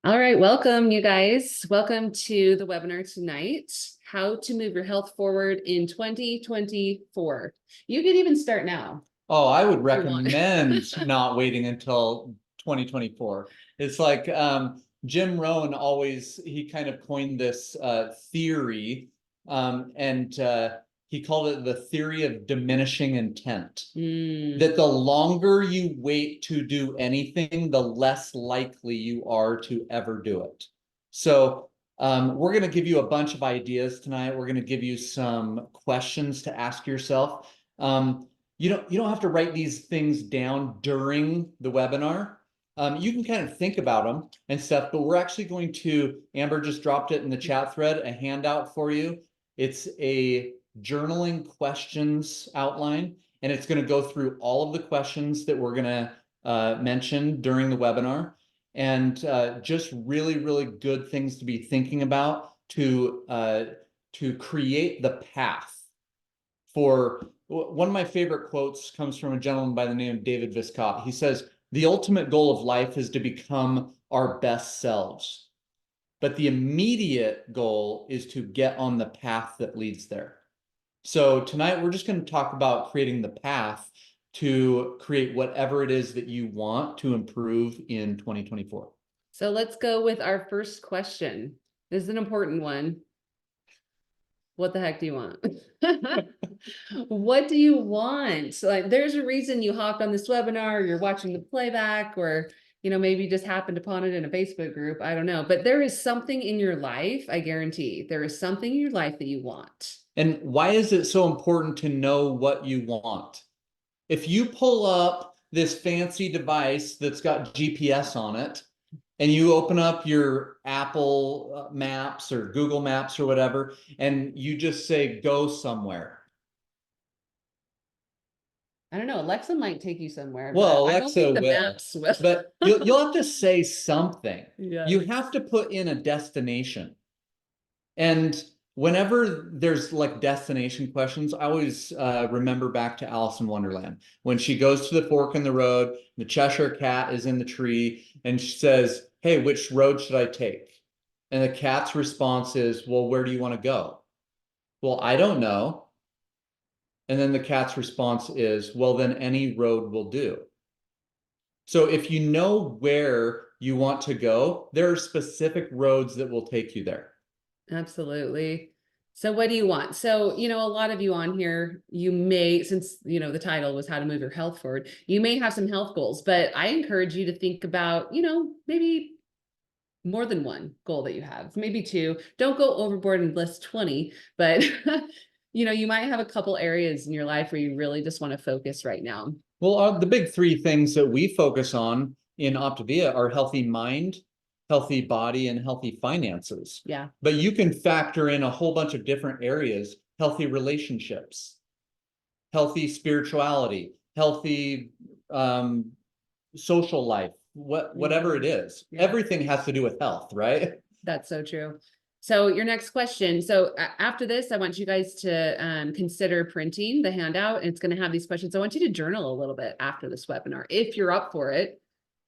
All right, welcome you guys. Welcome to the webinar tonight, How to Move Your Health Forward in 2024. You can even start now. Oh, I would if you want. recommend not waiting until 2024. It's like Jim Rohn he kind of coined this theory, and he called it the theory of diminishing intent. That the longer you wait to do anything, the less likely you are to ever do it. So we're going to give you a bunch of ideas tonight. We're going to give you some questions to ask yourself. You don't have to write these things down during the webinar. You can kind of think about them and stuff, but we're actually going to, Amber just dropped it in the chat thread, a handout for you. It's a journaling questions outline, and it's going to go through all of the questions that we're going to mention during the webinar, and just really, really good things to be thinking about to create the path for. One of my favorite quotes comes from a gentleman by the name of David Viscott. He says, "The ultimate goal of life is to become our best selves, but the immediate goal is to get on the path that leads there." So tonight we're just going to talk about creating the path to create whatever it is that you want to improve in 2024. So let's go with our first question. This is an important one. What the heck do you want? What do you want? Like, there's a reason you hopped on this webinar, or you're watching the playback, or maybe you just happened upon it in a Facebook group. I don't know, but there is something in your life, I guarantee there is something in your life that you want. And why is it so important to know what you want? If you pull up this fancy device that's got GPS on it, and you open up your Apple Maps or Google Maps or whatever, and you just say, go somewhere. I don't know. Alexa might take you somewhere. Well, but Alexa I don't think the will, maps will. but you'll have to say something. Yeah. You have to put in a destination. And whenever there's like destination questions, I always remember back to Alice in Wonderland when she goes to the fork in the road, the Cheshire Cat is in the tree, and she says, "Hey, which road should I take?" And the cat's response is, "Well, where do you want to go?" "Well, I don't know." And then the cat's response is, "Well, then any road will do." So if you know where you want to go, there are specific roads that will take you there. Absolutely. So what do you want? So, a lot of you on here, you may, since, the title was How to Move Your Health Forward, you may have some health goals, but I encourage you to think about, maybe more than one goal that you have, maybe two. Don't go overboard and list 20, but, you might have a couple areas in your life where you really just want to focus right now. Well, the big three things that we focus on in Optavia are healthy mind, healthy body, and healthy finances. Yeah. But you can factor in a whole bunch of different areas: healthy relationships, healthy spirituality, healthy social life, whatever it is. Yeah. Everything has to do with health, right? That's so true. So your next question. So after this, I want you guys to consider printing the handout. It's going to have these questions. I want you to journal a little bit after this webinar, if you're up for it.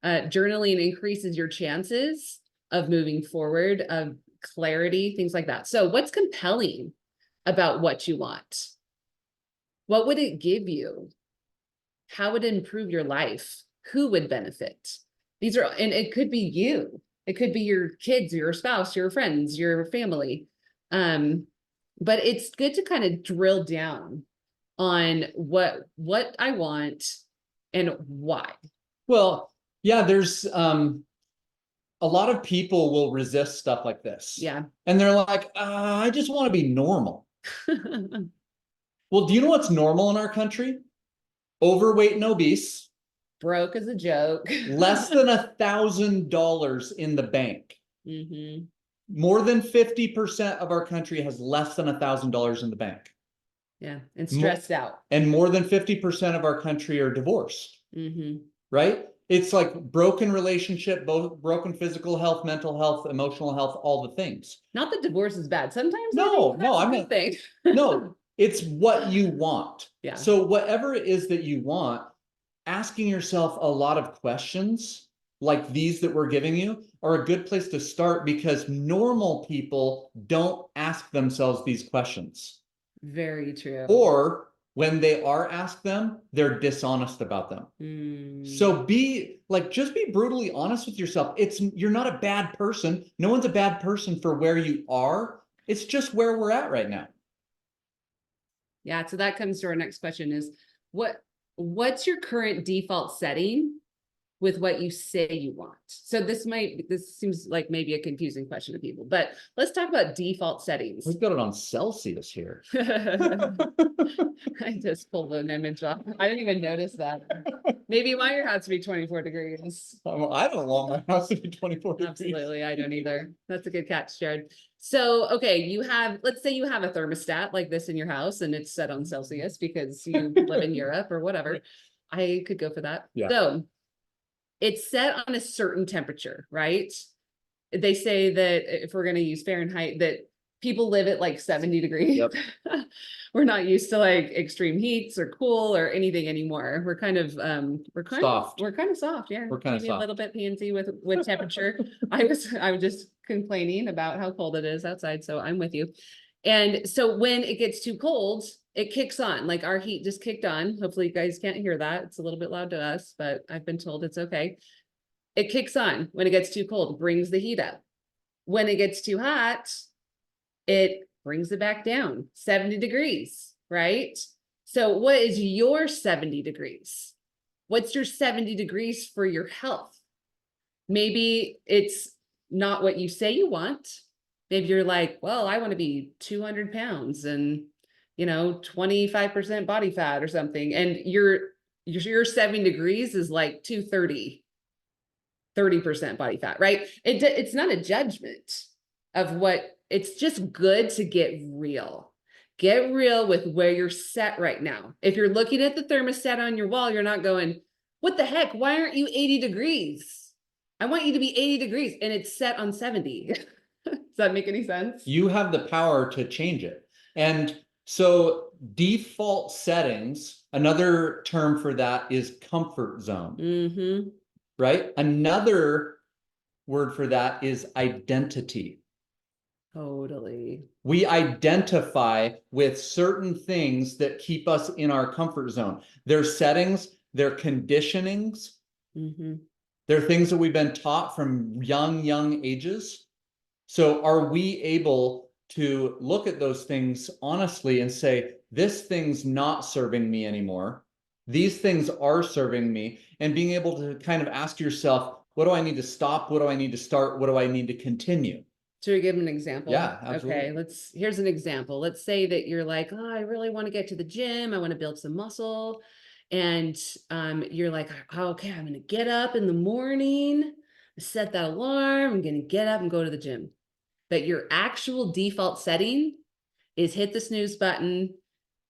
Journaling increases your chances of moving forward, of clarity, things like that. So what's compelling about what you want? What would it give you? How would it improve your life? Who would benefit? These are, and it could be you. It could be your kids, your spouse, your friends, your family. But it's good to kind of drill down on what I want and why. Well, yeah, there's a lot of people will resist stuff like this. Yeah. And they're like, I just want to be normal. Well, do you know what's normal in our country? Overweight and obese. Broke as a joke. Less than $1,000 in the bank. Mm-hmm. More than 50% of our country has less than $1,000 in the bank. Yeah, and stressed out. And more than 50% of our country are divorced. Mm-hmm. Right? It's like broken relationship, both broken physical health, mental health, emotional health, all the things. Not that divorce is bad. Sometimes no, I'm not thing. No, it's what you want. Yeah. So whatever it is that you want, asking yourself a lot of questions like these that we're giving you are a good place to start, because normal people don't ask themselves these questions. Very true. Or when they are asked them, they're dishonest about them. So just be brutally honest with yourself. You're not a bad person. No one's a bad person for where you are. It's just where we're at right now. Yeah, so that comes to our next question is what's your current default setting with what you say you want? So this seems like maybe a confusing question to people, but let's talk about default settings. We've got it on Celsius here. I just pulled an image off. I didn't even notice that. Maybe you want your house to be 24 degrees. I don't want my house to be 24 degrees. Absolutely, I don't either. That's a good catch, Jared. So, okay, let's say you have a thermostat like this in your house and it's set on Celsius because you live in Europe or whatever. I could go for that. Yeah. So it's set on a certain temperature, right? They say that if we're going to use Fahrenheit, that people live at like 70 degrees. Yep. We're not used to like extreme heats or cool or anything anymore. We're kind of Soft. We're kind of soft, yeah. We're kind of Maybe soft. a little bit PNC with temperature. I was just complaining about how cold it is outside, so I'm with you. And so when it gets too cold, it kicks on, like our heat just kicked on. Hopefully you guys can't hear that. It's a little bit loud to us, but I've been told it's okay. It kicks on when it gets too cold, brings the heat up. When it gets too hot, it brings it back down 70 degrees, right? So what is your 70 degrees? What's your 70 degrees for your health? Maybe it's not what you say you want. Maybe you're like, well, I want to be 200 pounds and, 25% body fat or something. And your 70 degrees is like 230, 30% body fat, right? It's not a judgment of it's just good to get real. Get real with where you're set right now. If you're looking at the thermostat on your wall, you're not going, what the heck? Why aren't you 80 degrees? I want you to be 80 degrees and it's set on 70. Does that make any sense? You have the power to change it. And so default settings, another term for that is comfort zone, right? Another word for that is identity. Totally. We identify with certain things that keep us in our comfort zone. They're settings, they're conditionings, they're things that we've been taught from young ages. So are we able to look at those things honestly and say, this thing's not serving me anymore. These things are serving me, and being able to kind of ask yourself, what do I need to stop? What do I need to start? What do I need to continue? Should we give an example? Yeah, absolutely. Okay, here's an example. Let's say that you're like, oh, I really want to get to the gym. I want to build some muscle. And you're like, oh, okay, I'm going to get up in the morning, set that alarm. I'm going to get up and go to the gym. But your actual default setting is hit the snooze button,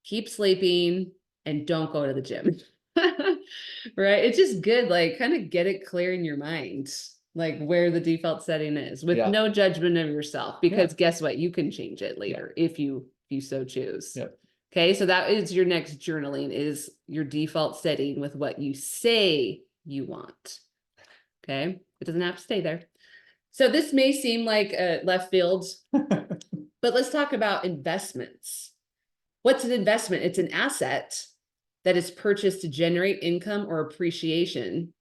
keep sleeping, and don't go to the gym. Right? It's just good, like kind of get it clear in your mind, like where the default setting is with no judgment of yourself, because guess what? You can change it later if you so choose. Okay, so that is your next journaling, is your default setting with what you say you want. Okay, it doesn't have to stay there. So this may seem like a left field, but let's talk about investments. What's an investment? It's an asset that is purchased to generate income or appreciation.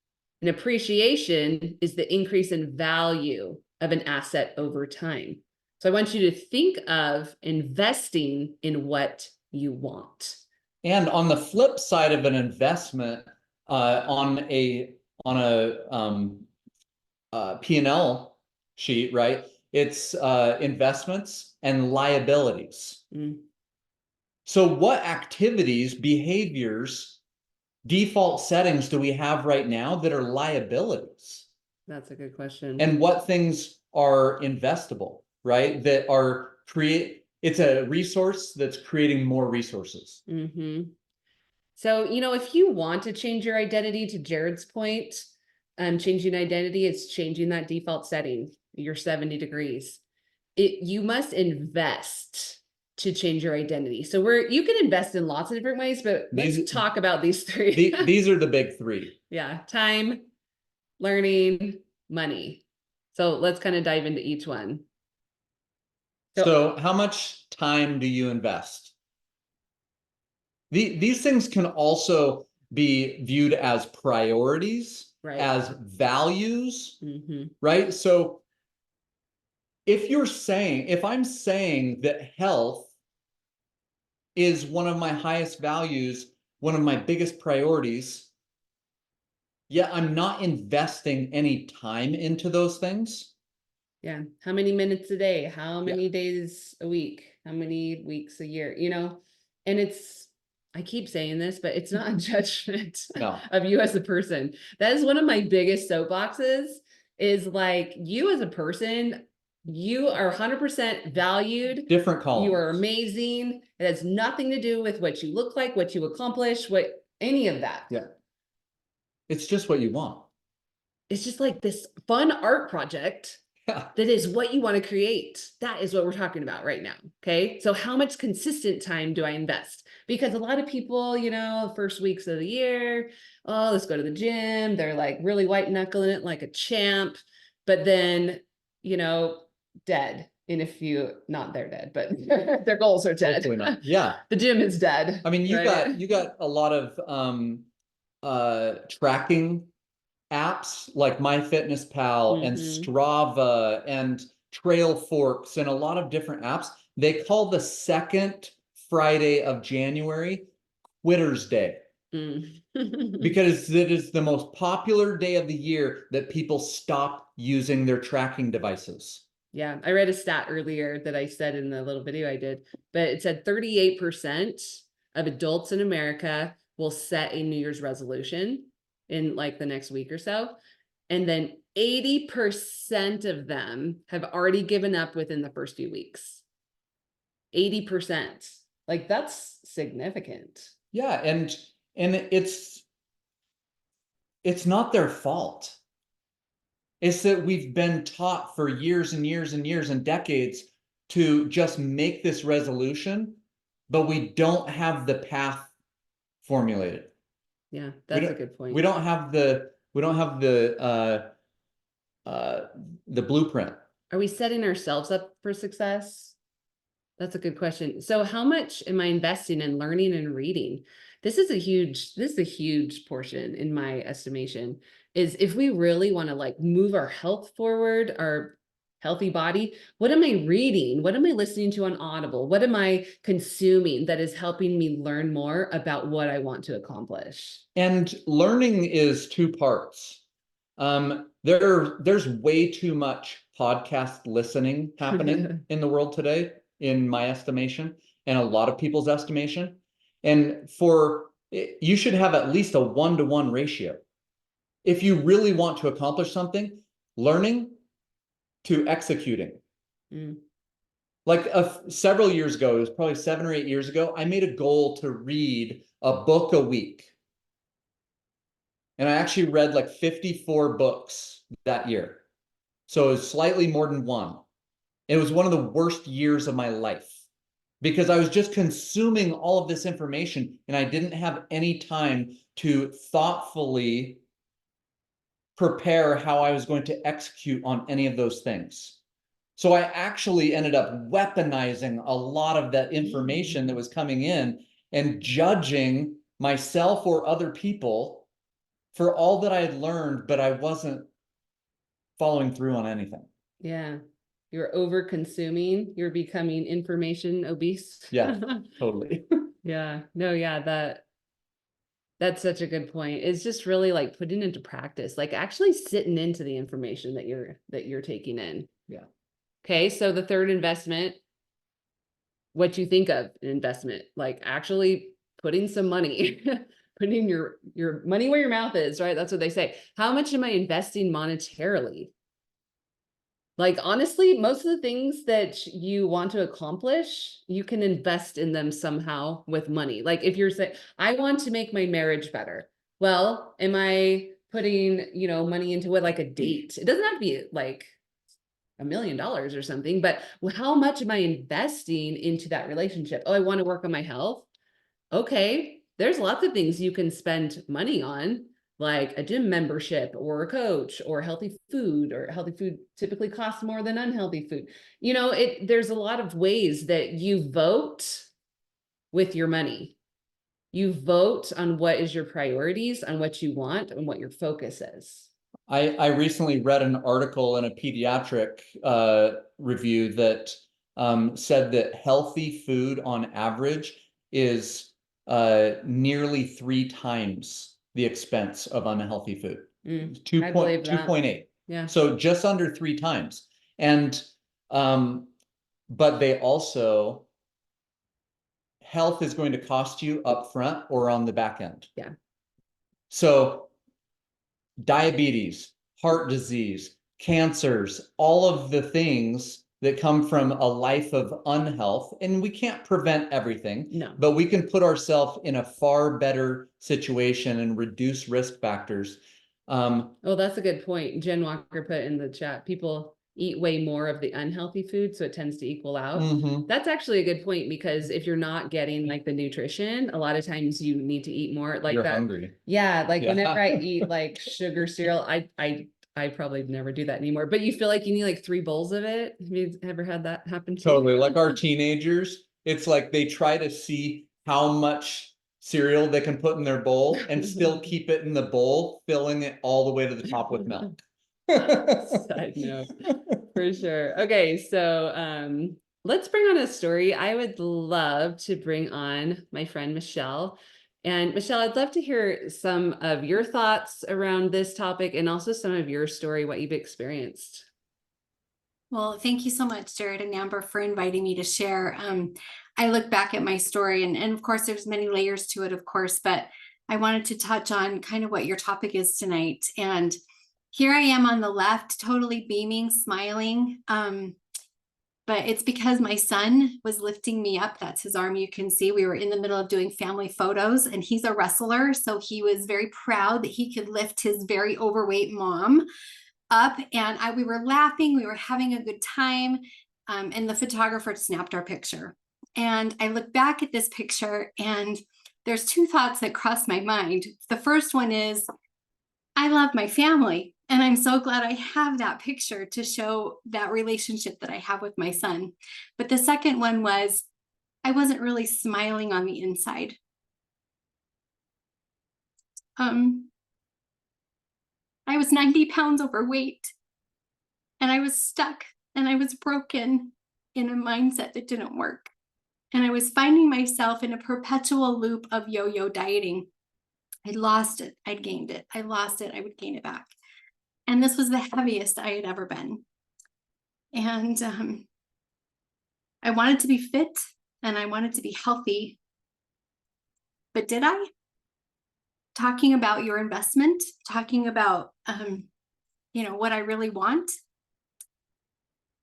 And appreciation is the increase in value of an asset over time. So I want you to think of investing in what you want. And on the flip side of an investment, on a P&L sheet, right? It's investments and liabilities. So what activities, behaviors, default settings do we have right now that are liabilities? That's a good question. And what things are investable, right? That are it's a resource that's creating more resources. So, if you want to change your identity, to Jared's point, changing identity, it's changing that default setting, your 70 degrees. You must invest to change your identity. So you can invest in lots of different ways, but let's talk about these three. These are the big three. Yeah. Time, learning, money. So let's kind of dive into each one. So how much time do you invest? These things can also be viewed as priorities, Right. as values, Mhm. right? So if I'm saying that health is one of my highest values, one of my biggest priorities, yet I'm not investing any time into those things. Yeah. How many minutes a day? How Yeah. many days a week? How many weeks a year? And I keep saying this, but it's not a judgment No. of you as a person. That is one of my biggest soapboxes is like you as a person, you are 100% valued. Different You are columns. amazing. It has nothing to do with what you look like, what you accomplish, what any of that. Yeah. It's just what you want. It's just like this fun art project Yeah. that is what you want to create. That is what we're talking about right now. Okay. So how much consistent time do I invest? Because a lot of people, first weeks of the year, oh, let's go to the gym. They're like really white knuckling it like a champ, but then, dead in a few, not they're dead, but their goals are dead. Hopefully not. Yeah. The gym is dead. I mean, you right? got a lot of tracking apps like MyFitnessPal and Mhm. Strava and Trailforks and a lot of different apps. They call the second Friday of January Quitter's Day Mm. because it is the most popular day of the year that people stop using their tracking devices. Yeah, I read a stat earlier that I said in the little video I did, but it said 38% of adults in America will set a New Year's resolution in like the next week or so. And then 80% of them have already given up within the first few weeks. 80%. Like that's significant. Yeah, and it's not their fault. It's that we've been taught for years and years and years and decades to just make this resolution, but we don't have the path formulated. Yeah, We that's a don't, good point. we don't have the blueprint. Are we setting ourselves up for success? That's a good question. So how much am I investing in learning and reading? This is a huge portion in my estimation, is if we really want to like move our health forward, our healthy body, what am I reading? What am I listening to on Audible? What am I consuming that is helping me learn more about what I want to accomplish? And learning is two parts. There's way too much podcast listening happening in the world today, in my estimation, and a lot of people's estimation. And you should have at least a 1-to-1 ratio. If you really want to accomplish something, learning to executing. Mm. Like several years ago, it was probably 7 or 8 years ago, I made a goal to read a book a week. And I actually read like 54 books that year. So it was slightly more than one. It was one of the worst years of my life because I was just consuming all of this information and I didn't have any time to thoughtfully prepare how I was going to execute on any of those things. So I actually ended up weaponizing a lot of that information that was coming in and judging myself or other people for all that I had learned, but I wasn't following through on anything. Yeah. You're over consuming, you're becoming information obese. Yeah, totally. Yeah. No, yeah, that's such a good point. It's just really like putting into practice, like actually sitting into the information that you're taking in. Yeah. Okay. So the third investment, what you think of an investment, like actually putting some money, putting your money where your mouth is, right? That's what they say. How much am I investing monetarily? Like, honestly, most of the things that you want to accomplish, you can invest in them somehow with money. Like if you're saying, I want to make my marriage better. Well, am I putting, money into what, like a date? It doesn't have to be like $1 million or something, but how much am I investing into that relationship? Oh, I want to work on my health. Okay. There's lots of things you can spend money on. like a gym membership or a coach or healthy food typically costs more than unhealthy food. You know, there's a lot of ways that you vote with your money. You vote on what is your priorities, on what you want, and what your focus is. I recently read an article in a pediatric review that said that healthy food on average is nearly 3 times the expense of unhealthy food. I believe that. 2.8. Yeah. So just under 3 times. And but they also, health is going to cost you up front or on the back end. Yeah. So diabetes, heart disease, cancers, all of the things that come from a life of unhealth. And we can't prevent everything, No. but we can put ourselves in a far better situation and reduce risk factors. Oh, that's a good point. Jen Walker put in the chat, people eat way more of the unhealthy food, so it tends to equal out. That's actually a good point, because if you're not getting like the nutrition, a lot of times you need to eat more like You're that. hungry. Yeah, like Yeah. whenever I eat like sugar cereal, I probably never do that anymore, but you feel like you need like 3 bowls of it. Have you ever had that happen to you? Totally. Like our teenagers, it's like they try to see how much cereal they can put in their bowl and still keep it in the bowl, filling it all the way to the top with milk. Side note, for sure. Okay, so let's bring on a story. I would love to bring on my friend Michelle. And Michelle, I'd love to hear some of your thoughts around this topic, and also some of your story, what you've experienced. Well, thank you so much, Jared and Amber, for inviting me to share. I look back at my story, and of course, there's many layers to it, of course, but I wanted to touch on kind of what your topic is tonight. And here I am on the left, totally beaming, smiling. But it's because my son was lifting me up. That's his arm. You can see we were in the middle of doing family photos, and he's a wrestler. So he was very proud that he could lift his very overweight mom up, and we were laughing, we were having a good time, and the photographer snapped our picture. And I look back at this picture, and there's 2 thoughts that crossed my mind. The first one is, I love my family, and I'm so glad I have that picture to show that relationship that I have with my son. But the second one was, I wasn't really smiling on the inside. I was 90 pounds overweight, and I was stuck, and I was broken in a mindset that didn't work. And I was finding myself in a perpetual loop of yo-yo dieting. I'd lost it, I'd gained it. I lost it, I would gain it back. And this was the heaviest I had ever been. And I wanted to be fit, and I wanted to be healthy. But did I? Talking about your investment, talking about what I really want.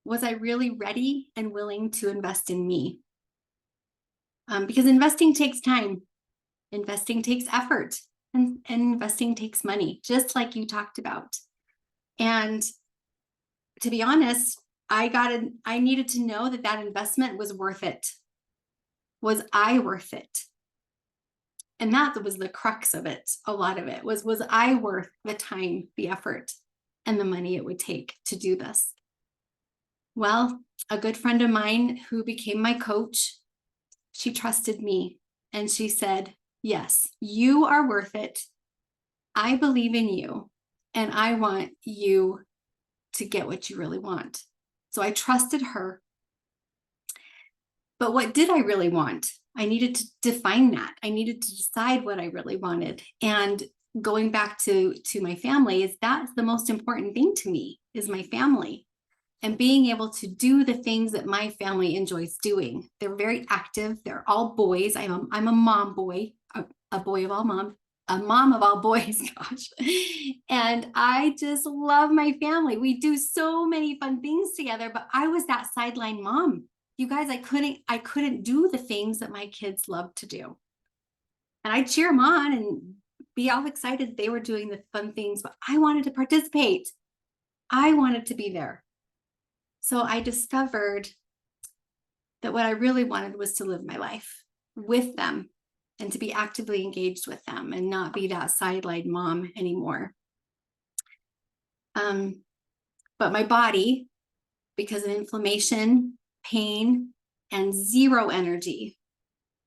Was I really ready and willing to invest in me? Because investing takes time, investing takes effort, and investing takes money, just like you talked about. And to be honest, I needed to know that that investment was worth it. Was I worth it? And that was the crux of it. A lot of it was I worth the time, the effort, and the money it would take to do this? Well, a good friend of mine who became my coach, she trusted me, and she said, yes, you are worth it. I believe in you, and I want you to get what you really want. So I trusted her. But what did I really want? I needed to define that. I needed to decide what I really wanted. And going back to my family, is that's the most important thing to me, is my family. And being able to do the things that my family enjoys doing. They're very active. They're all boys. I'm a mom boy, a boy of all moms, a mom of all boys, gosh. And I just love my family. We do so many fun things together, but I was that sideline mom. You guys, I couldn't do the things that my kids love to do. And I'd cheer them on and be all excited they were doing the fun things, but I wanted to participate. I wanted to be there. So I discovered that what I really wanted was to live my life with them and to be actively engaged with them and not be that sidelined mom anymore. But my body, because of inflammation, pain, and zero energy,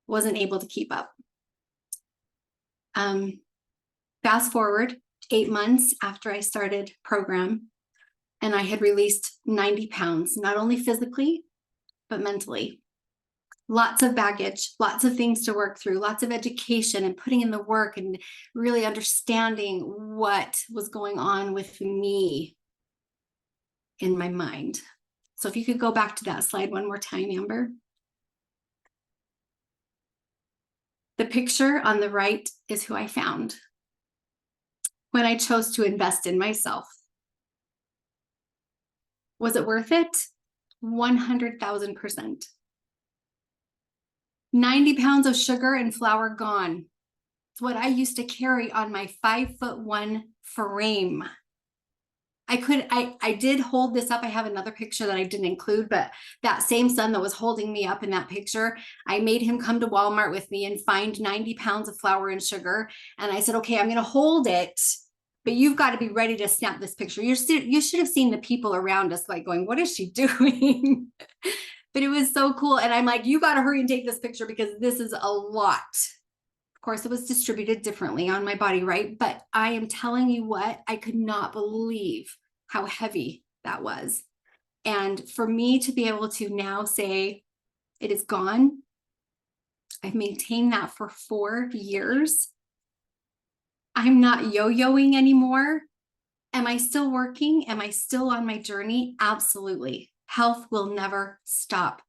wasn't able to keep up. Fast forward 8 months after I started program, and I had released 90 pounds, not only physically, but mentally. Lots of baggage, lots of things to work through, lots of education and putting in the work and really understanding what was going on with me in my mind. So if you could go back to that slide one more time, Amber. The picture on the right is who I found when I chose to invest in myself. Was it worth it? 100,000%. 90 pounds of sugar and flour gone. It's what I used to carry on my 5'1" frame. I did hold this up. I have another picture that I didn't include, but that same son that was holding me up in that picture, I made him come to Walmart with me and find 90 pounds of flour and sugar. And I said, okay, I'm going to hold it, but you've got to be ready to snap this picture. You should have seen the people around us like going, what is she doing? But it was so cool. And I'm like, you got to hurry and take this picture because this is a lot. Of course, it was distributed differently on my body, right? But I am telling you what, I could not believe how heavy that was. And for me to be able to now say it is gone, I've maintained that for 4 years. I'm not yo-yoing anymore. Am I still working? Am I still on my journey? Absolutely. Health will never stop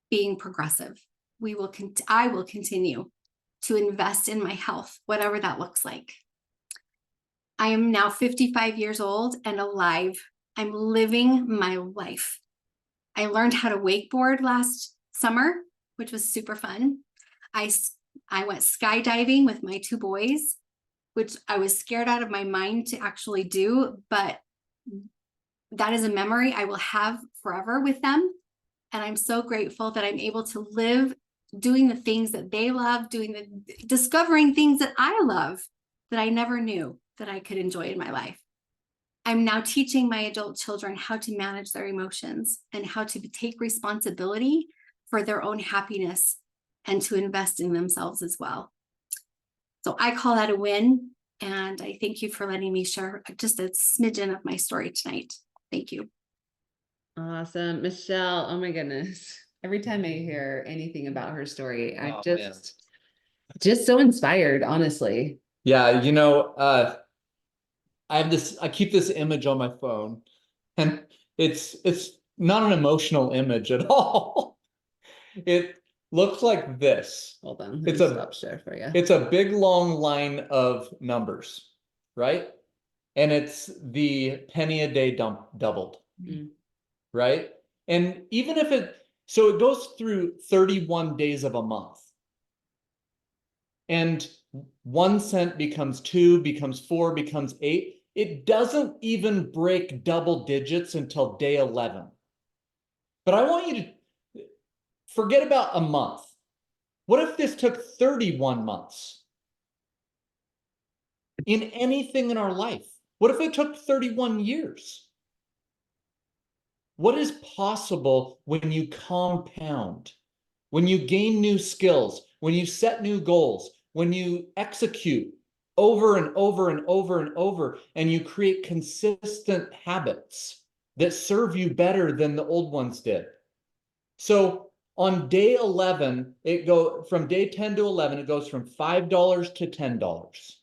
being progressive. I will continue to invest in my health, whatever that looks like. I am now 55 years old and alive. I'm living my life. I learned how to wakeboard last summer, which was super fun. I went skydiving with my 2 boys, which I was scared out of my mind to actually do, but that is a memory I will have forever with them. And I'm so grateful that I'm able to live doing the things that they love, discovering things that I love that I never knew that I could enjoy in my life. I'm now teaching my adult children how to manage their emotions and how to take responsibility for their own happiness and to invest in themselves as well. So I call that a win. And I thank you for letting me share just a smidgen of my story tonight. Thank you. Awesome. Michelle, oh my goodness. Every time I hear anything about her story, I'm just so inspired, honestly. Yeah, I keep this image on my phone, and it's not an emotional image at all. It looks like this. Hold on. It's stop share for you. It's a big long line of numbers, right? And it's the penny a day doubled, right? And even if so it goes through 31 days of a month. And 1 cent becomes 2, becomes 4, becomes 8. It doesn't even break double digits until day 11. But I want you to forget about a month. What if this took 31 months? In anything in our life? What if it took 31 years? What is possible when you compound, when you gain new skills, when you set new goals, when you execute over and over and over and over, and you create consistent habits that serve you better than the old ones did? So on day 11, from day 10 to 11, it goes from $5 to $10.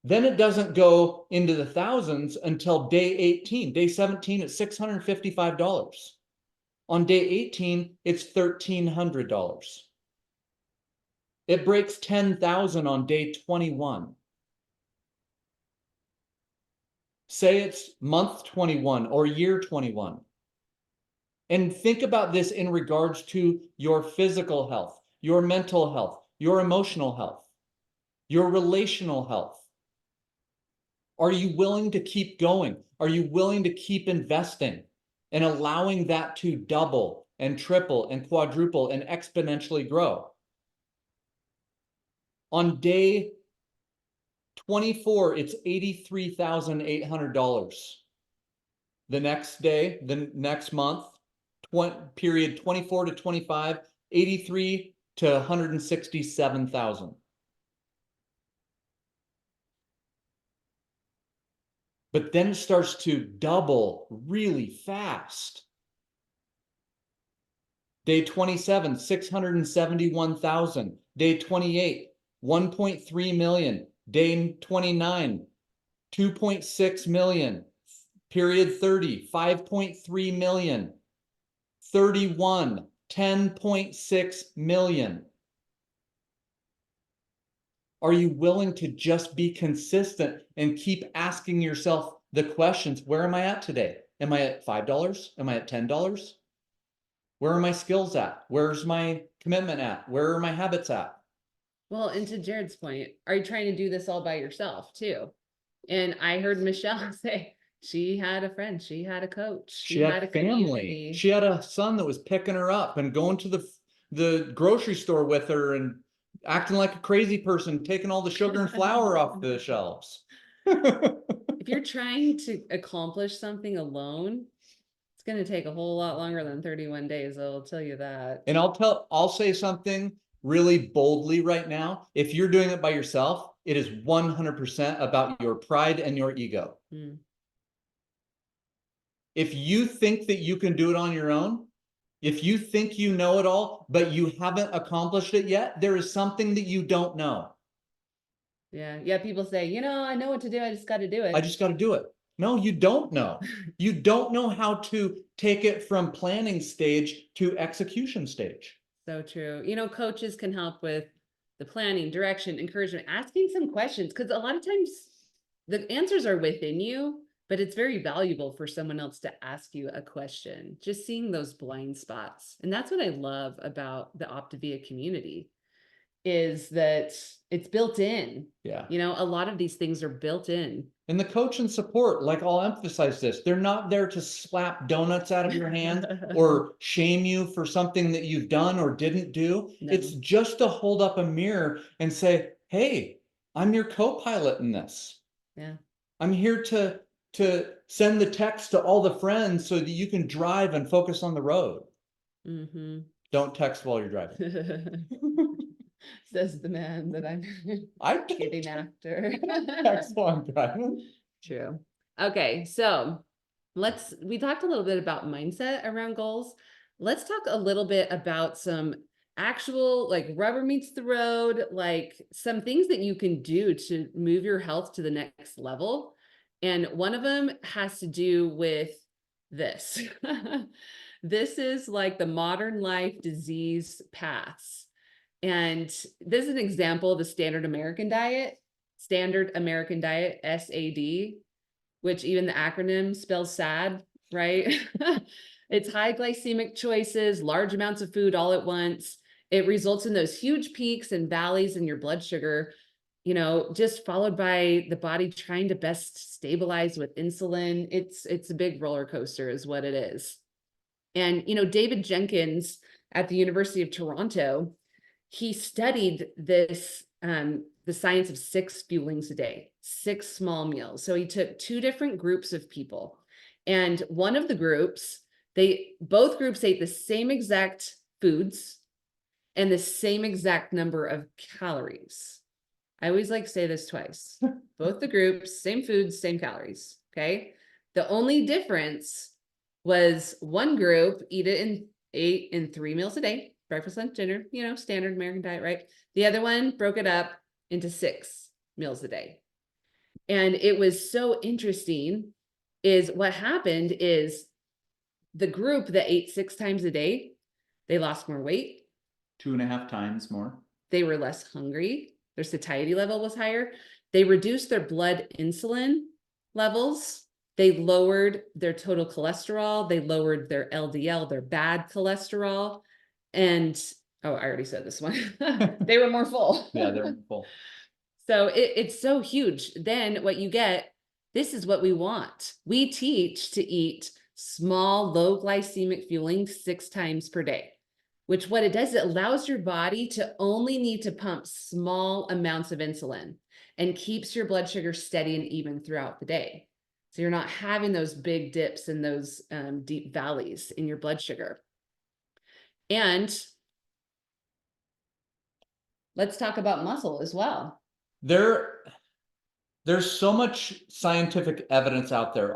Then it doesn't go into the thousands until day 18. Day 17, it's $655. On day 18, it's $1,300. It breaks 10,000 on day 21. Say it's month 21 or year 21. And think about this in regards to your physical health, your mental health, your emotional health, your relational health. Are you willing to keep going? Are you willing to keep investing and allowing that to double and triple and quadruple and exponentially grow. On day 24, it's $83,800. The next day, the next month, period 24 to 25, 83 to 167,000. But then it starts to double really fast. Day 27, 671,000. Day 28, 1.3 million. Day 29, 2.6 million. Period 30, 5.3 million. 31, 10.6 million. Are you willing to just be consistent and keep asking yourself the questions? Where am I at today? Am I at $5? Am I at $10? Where are my skills at? Where's my commitment at? Where are my habits at? Well, and to Jared's point, are you trying to do this all by yourself too? And I heard Michelle say she had a friend, she had a coach, She had a family. community. She had a son that was picking her up and going to the grocery store with her and acting like a crazy person, taking all the sugar and flour off the shelves. If you're trying to accomplish something alone, it's going to take a whole lot longer than 31 days. I'll tell you that. And I'll say something really boldly right now. If you're doing it by yourself, it is 100% about your pride and your ego. Mm. If you think that you can do it on your own, if you think you know it all, but you haven't accomplished it yet, there is something that you don't know. Yeah. Yeah. People say, you know, I know what to do. I just got to do it. I just got to do it. No, you don't know. You don't know how to take it from planning stage to execution stage. So true. You know, coaches can help with the planning, direction, encouragement, asking some questions, because a lot of times the answers are within you, but it's very valuable for someone else to ask you a question, just seeing those blind spots. And that's what I love about the Optavia community, is that it's built in. Yeah. You know, a lot of these things are built in. And the coach and support, like I'll emphasize this, they're not there to slap donuts out of your hand or shame you for something that you've done or didn't do. No. It's just to hold up a mirror and say, hey, I'm your co-pilot in this. Yeah. I'm here to send the text to all the friends so that you can drive and focus on the road. Mm-hmm. Don't text while you're driving. Says the man that I'm I getting after. text while I'm driving. True. Okay, so we talked a little bit about mindset around goals. Let's talk a little bit about some actual, like, rubber meets the road, like some things that you can do to move your health to the next level. And one of them has to do with this. This is like the modern life disease paths. And this is an example of the standard American diet, SAD, which even the acronym spells sad, right? It's high glycemic choices, large amounts of food all at once. It results in those huge peaks and valleys in your blood sugar, you know, just followed by the body trying to best stabilize with insulin. It's a big roller coaster is what it is. And, you know, David Jenkins at the University of Toronto, he studied this, the science of 6 fuelings a day, 6 small meals. So he took 2 different groups of people, and one of the groups, both groups ate the same exact foods and the same exact number of calories. I always like to say this twice. Both the groups, same foods, same calories. Okay. The only difference was one group ate in 3 meals a day. Breakfast, lunch, dinner, you know, standard American diet, right? The other one broke it up into 6 meals a day. And it was so interesting is what happened is the group that ate 6 times a day, they lost more weight. 2.5 times more. They were less hungry. Their satiety level was higher. They reduced their blood insulin levels. They lowered their total cholesterol. They lowered their LDL, their bad cholesterol. And, oh, I already said this one. They were more full. Yeah, they're full. So it's so huge. Then what you get, this is what we want. We teach to eat small, low glycemic fueling 6 times per day, which what it does, it allows your body to only need to pump small amounts of insulin and keeps your blood sugar steady and even throughout the day. So you're not having those big dips and those deep valleys in your blood sugar. And let's talk about muscle as well. There's so much scientific evidence out there.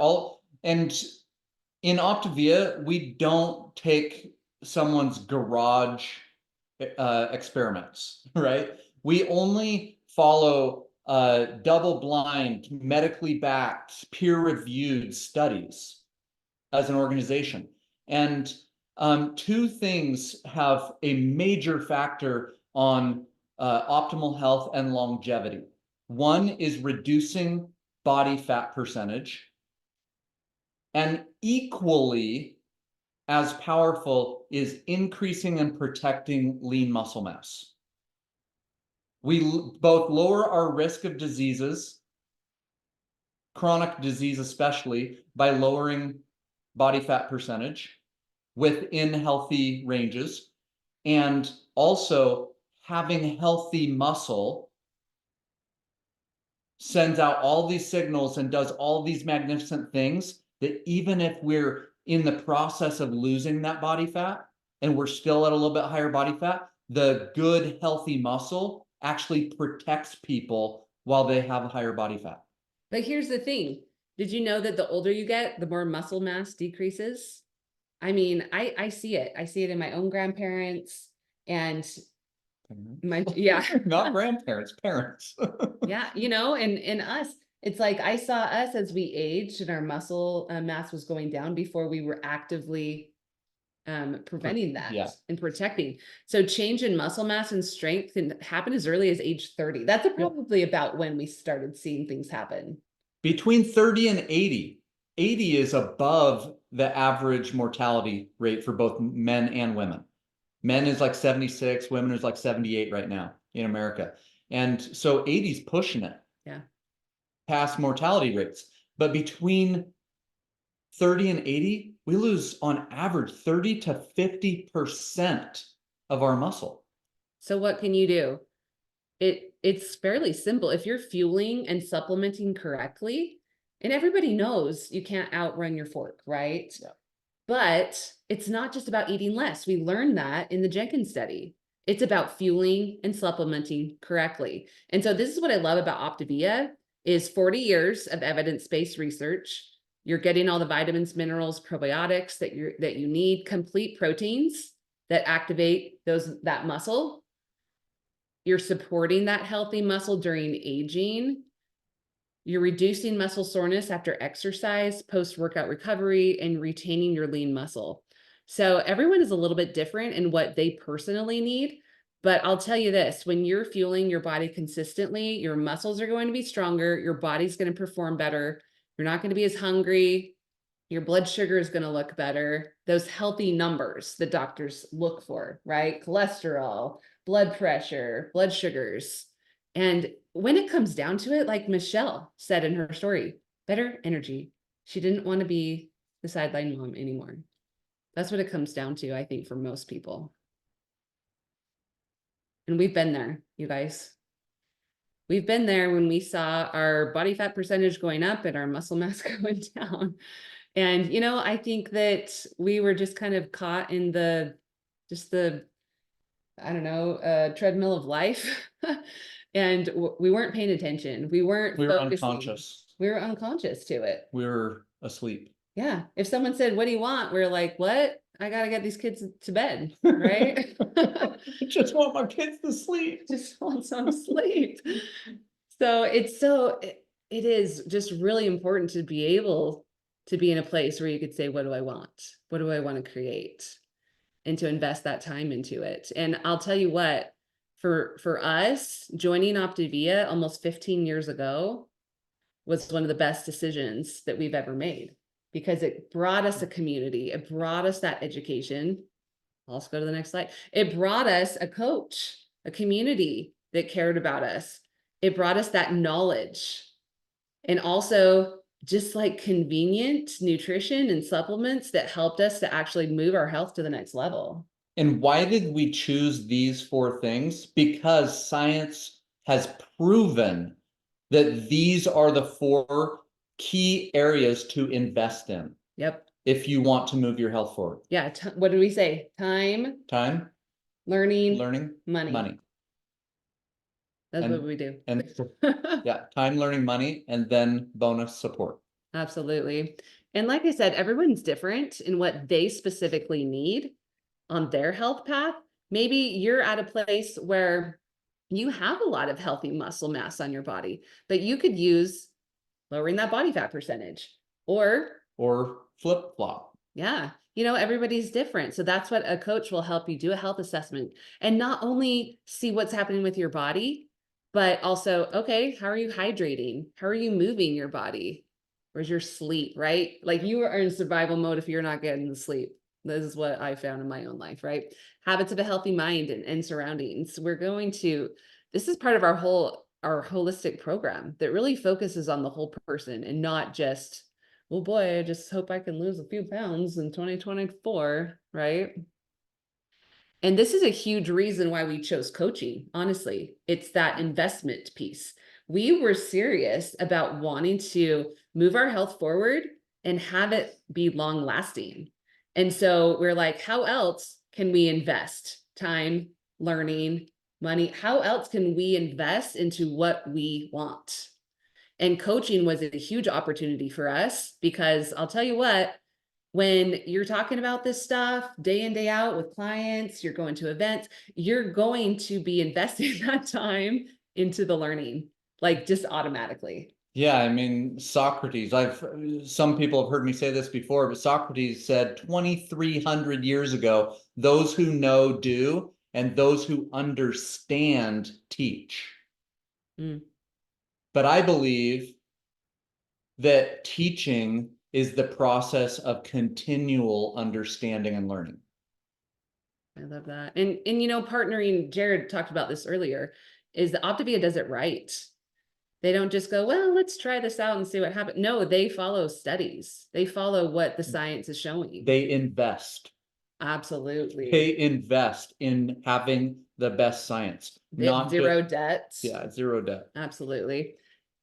And in Optavia, we don't take someone's garage experiments, right? We only follow double-blind, medically backed, peer-reviewed studies as an organization. And two things have a major factor on optimal health and longevity. One is reducing body fat percentage, and equally as powerful is increasing and protecting lean muscle mass. We both lower our risk of diseases, chronic disease especially, by lowering body fat percentage within healthy ranges, and also having healthy muscle sends out all these signals and does all these magnificent things that even if we're in the process of losing that body fat and we're still at a little bit higher body fat, the good healthy muscle actually protects people while they have a higher body fat. But here's the thing. Did you know that the older you get, the more muscle mass decreases? I mean, I see it. I see it in my own grandparents and yeah. Not grandparents, parents. Yeah, you know, and in us, it's like I saw us as we aged and our muscle mass was going down before we were actively preventing that Yeah. and protecting. So change in muscle mass and strength can happen as early as age 30. That's probably about when we started seeing things happen. Between 30 and 80. 80 is above the average mortality rate for both men and women. Men is like 76, women is like 78 right now in America. And so 80 is pushing it. Yeah. Past mortality rates. But between 30 and 80, we lose on average 30 to 50% of our muscle. So what can you do? It's fairly simple. If you're fueling and supplementing correctly, and everybody knows you can't outrun your fork, right? Yeah. But it's not just about eating less. We learned that in the Jenkins study. It's about fueling and supplementing correctly. And so this is what I love about Optavia is 40 years of evidence-based research. You're getting all the vitamins, minerals, probiotics that you need, complete proteins that activate that muscle. You're supporting that healthy muscle during aging. You're reducing muscle soreness after exercise, post-workout recovery, and retaining your lean muscle. So everyone is a little bit different in what they personally need. But I'll tell you this, when you're fueling your body consistently, your muscles are going to be stronger. Your body's going to perform better. You're not going to be as hungry. Your blood sugar is going to look better. Those healthy numbers that doctors look for, right? Cholesterol, blood pressure, blood sugars. And when it comes down to it, like Michelle said in her story, better energy. She didn't want to be the sideline mom anymore. That's what it comes down to, I think, for most people. And we've been there, you guys. We've been there when we saw our body fat percentage going up and our muscle mass going down. And, you know, I think that we were just kind of caught in the I don't know, treadmill of life. And we weren't paying attention. We were unconscious. We were unconscious to it. We were asleep. Yeah. If someone said, "What do you want?" We're like, "What? I got to get these kids to bed." Right. I just want my kids to sleep. Just want some sleep. So it is just really important to be able to be in a place where you could say, what do I want? What do I want to create? And to invest that time into it. And I'll tell you what, for us, joining Optavia almost 15 years ago was one of the best decisions that we've ever made, because it brought us a community. It brought us that education. Let's go to the next slide. It brought us a coach, a community that cared about us. It brought us that knowledge. And also just like convenient nutrition and supplements that helped us to actually move our health to the next level. And why did we choose these 4 things? Because science has proven that these are the 4 key areas to invest in Yep. if you want to move your health forward. Yeah. What did we say? Time, Time, learning, learning, money. money. That's And- what we do. And yeah, time, learning, money, and then bonus support. Absolutely. And like I said, everyone's different in what they specifically need on their health path. Maybe you're at a place where you have a lot of healthy muscle mass on your body, but you could use lowering that body fat percentage. Or flip flop. yeah, everybody's different. So that's what a coach will help you do, a health assessment, and not only see what's happening with your body, but also, okay, how are you hydrating? How are you moving your body? Where's your sleep, right? Like you are in survival mode if you're not getting the sleep. This is what I found in my own life, right? Habits of a healthy mind and surroundings. This is part of our holistic program that really focuses on the whole person and not just, well, boy, I just hope I can lose a few pounds in 2024, right? And this is a huge reason why we chose coaching. Honestly, it's that investment piece. We were serious about wanting to move our health forward and have it be long lasting. And so we're like, how else can we invest time, learning, money? How else can we invest into what we want? And coaching was a huge opportunity for us because I'll tell you what, when you're talking about this stuff day in, day out with clients, you're going to events, you're going to be investing that time into the learning, like just automatically. Yeah, I mean, Socrates, some people have heard me say this before, but Socrates said 2,300 years ago, those who know do, and those who understand teach. Mm. But I believe that teaching is the process of continual understanding and learning. I love that. And partnering, Jared talked about this earlier, is that Optavia does it right. They don't just go, well, let's try this out and see what happens. No, they follow studies. They follow what the science is showing. They invest. Absolutely. They invest in having the best science. Not zero debt. Yeah, zero debt. Absolutely.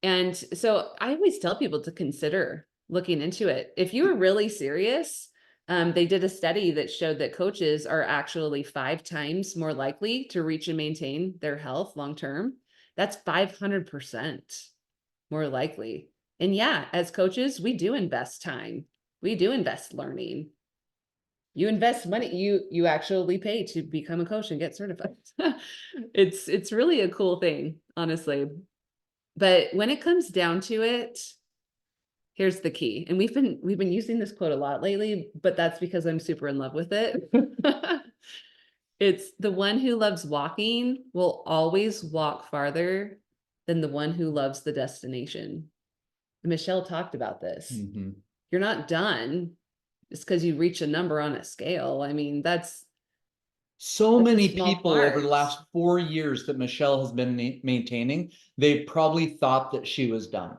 And so I always tell people to consider looking into it. If you are really serious, they did a study that showed that coaches are actually 5 times more likely to reach and maintain their health long term. That's 500% more likely. And yeah, as coaches, we do invest time. We do invest learning. You invest money, you actually pay to become a coach and get certified. It's really a cool thing, honestly. But when it comes down to it, here's the key. And we've been using this quote a lot lately, but that's because I'm super in love with it. It's the one who loves walking will always walk farther than the one who loves the destination. Michelle talked about this. Mm-hmm. You're not done just because you reach a number on a scale. I mean, that's many small people over the part. last 4 years that Michelle has been maintaining, they probably thought that she was done.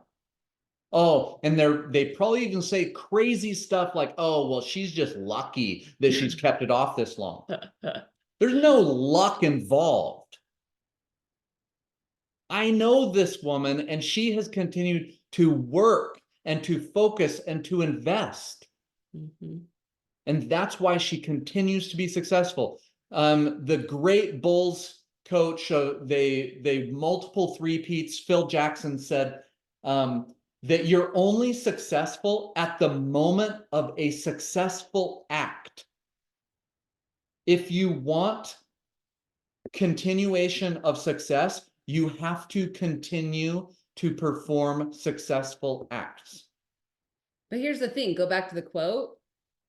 Oh, and they probably even say crazy stuff like, oh, well, she's just lucky that she's kept it off this long. There's no luck involved. I know this woman, and she has continued to work and to focus and to invest. Mm-hmm. And that's why she continues to be successful. The great Bulls coach, they multiple three-peats. Phil Jackson said that you're only successful at the moment of a successful act. If you want continuation of success, you have to continue to perform successful acts. But here's the thing, go back to the quote.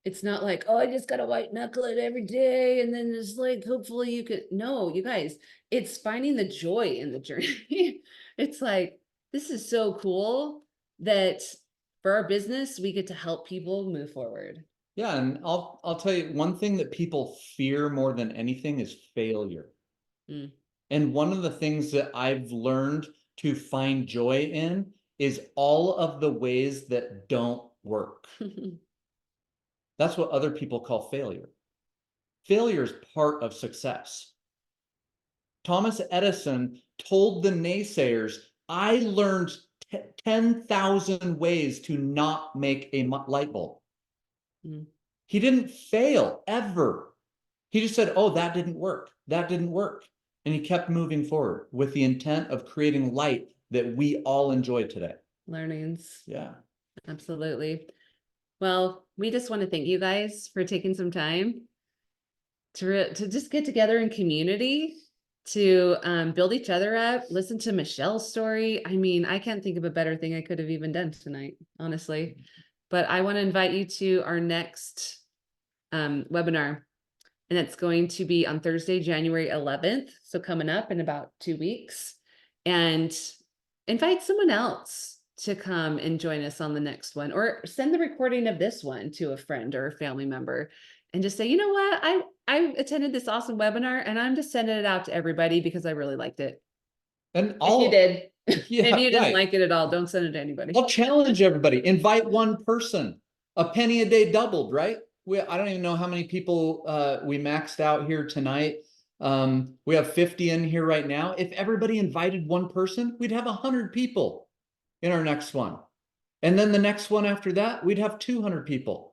It's not like, oh, I just got to white knuckle it every day. And then it's like, hopefully you could, no, you guys, it's finding the joy in the journey. It's like, this is so cool that for our business, we get to help people move forward. Yeah, and I'll tell you, one thing that people fear more than anything is failure. Mm. And one of the things that I've learned to find joy in is all of the ways that don't work. That's what other people call failure. Failure is part of success. Thomas Edison told the naysayers, I learned 10,000 ways to not make a light bulb. Mm. He didn't fail ever. He just said, oh, that didn't work. That didn't work. And he kept moving forward with the intent of creating light that we all enjoy today. Learnings. Yeah. Absolutely. Well, we just want to thank you guys for taking some time to just get together in community, to build each other up, listen to Michelle's story. I mean, I can't think of a better thing I could have even done tonight, honestly. But I want to invite you to our next webinar, and it's going to be on Thursday, January 11th. So coming up in about 2 weeks, and invite someone else to come and join us on the next one, or send the recording of this one to a friend or a family member and just say, you know what, I attended this awesome webinar and I'm just sending it out to everybody because I really liked it. And If you did, yeah, if you didn't right. like it at all, don't send it to anybody. I'll challenge everybody. Invite one person. A penny a day doubled, right? I don't even know how many people we maxed out here tonight. We have 50 in here right now. If everybody invited one person, we'd have 100 people in our next one. And then the next one after that, we'd have 200 people.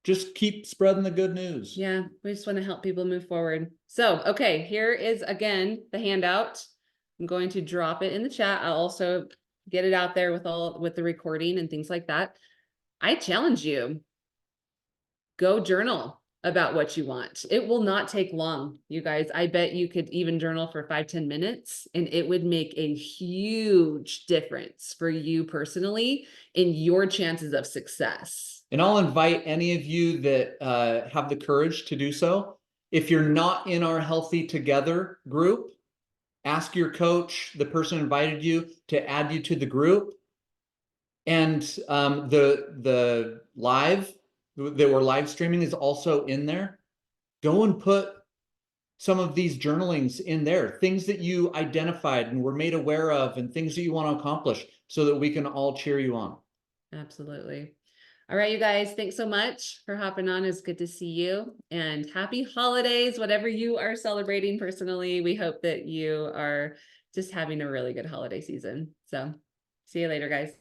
Just keep spreading the good news. Yeah, we just want to help people move forward. So, okay, here is again the handout. I'm going to drop it in the chat. I'll also get it out there with the recording and things like that. I challenge you, go journal about what you want. It will not take long, you guys. I bet you could even journal for 5-10 minutes and it would make a huge difference for you personally in your chances of success. And I'll invite any of you that have the courage to do so. If you're not in our Healthy Together group, ask your coach, the person who invited you, to add you to the group. And the live that we're live streaming is also in there. Go and put some of these journalings in there, things that you identified and were made aware of, and things that you want to accomplish, so that we can all cheer you on. Absolutely. All right, you guys, thanks so much for hopping on. It's good to see you, and happy holidays, whatever you are celebrating personally. We hope that you are just having a really good holiday season. So see you later, guys.